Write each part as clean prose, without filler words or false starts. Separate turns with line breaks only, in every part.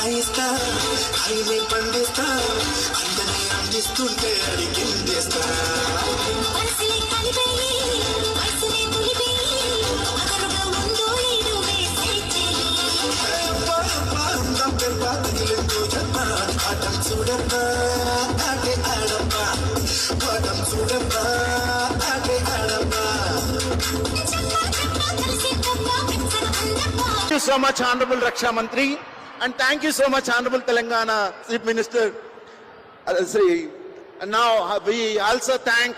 రాయిస్తా highway పండిస్తా అందరినీ అందిస్తుంటే అడిగిందేస్తా atom చూడమ్మా ఆటే ఆడమ్మా పాఠం చూడమ్మా ఆటే ఆడమ్మా.
Thank you so much, Honorable Raksha Mantri, and thank you so much, Honorable Telangana Chief Minister. And now we also thank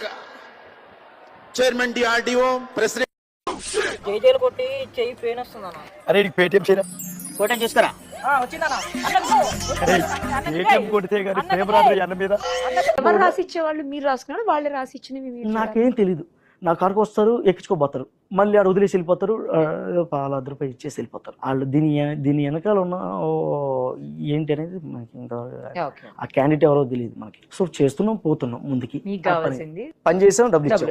Chairman DRDO, President.
జైజేలు కొట్టి చెయ్యి pain వస్తుందన్న.
అరే నీకు పేటిఎం చేయరా?
కోటం చేసుకురా. వచ్చిందన్న.
పేటిఎం కొడితే కానీ పేపర్ రాత్రి అన్న మీద
ఎవరు రాసి ఇచ్చేవాళ్ళు? మీరు రాసుకున్నారు, వాళ్ళే రాసి ఇచ్చినవి మీరు?
నాకేం తెలీదు. నా కారుకు వస్తారు, ఎక్కించుకోపోతారు, మళ్ళీ ఆడ వదిలేసి వెళ్ళిపోతారు, పాల 10 రూపాయలు ఇచ్చేసి వెళ్ళిపోతారు. వాళ్ళు దీని వెనకాల ఉన్న ఏంటి అనేది మనకి ఆ క్యాండిడేట్ ఎవరో తెలియదు మనకి. సో చేస్తున్నాం, పోతున్నాం ముందుకి. పని చేసాం, డబ్బులు ఇచ్చాం.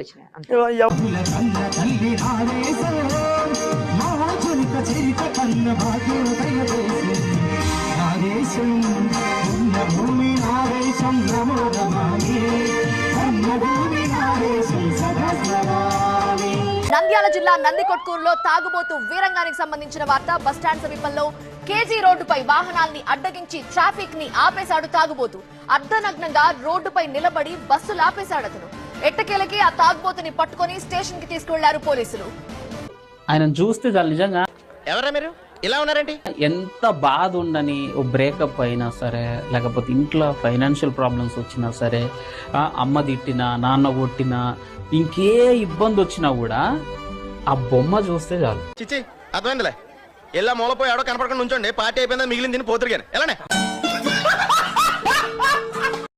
నంద్యాల జిల్లా నందికొట్కూరులో తాగుబోతు వీరంగానికి సంబంధించిన వార్త. బస్టాండ్ సమీపంలో కేజీ రోడ్డుపై వాహనాల్ని అడ్డగించి ట్రాఫిక్ ని ఆపేశాడు తాగుబోతు. అర్ధనగ్నంగా రోడ్డుపై నిలబడి బస్సులు ఆపేశాడు అతను. ఎట్టకేలకి ఆ తాగుబోతుని పట్టుకుని స్టేషన్ కి తీసుకెళ్లారు పోలీసులు.
ఆయన చూస్తే చాలు నిజంగా
ఎవరా మీరు ఇలా ఉన్నారండి?
ఎంత బాధ ఉండని, ఓ బ్రేకప్ అయినా సరే, లేకపోతే ఇంట్లో ఫైనాన్షియల్ ప్రాబ్లమ్స్ వచ్చినా సరే, అమ్మ తిట్టినా, నాన్న కొట్టినా, ఇంకే ఇబ్బంది వచ్చినా కూడా ఆ బొమ్మ చూస్తే చాలు.
చిచ్చి అర్థమైందిలే. ఇలా మూలపోయి ఎవడో కనపడకుండా ఉంచండి, పార్టీ అయిపోయిందని మిగిలింది పోతురు కానీ ఎలానే.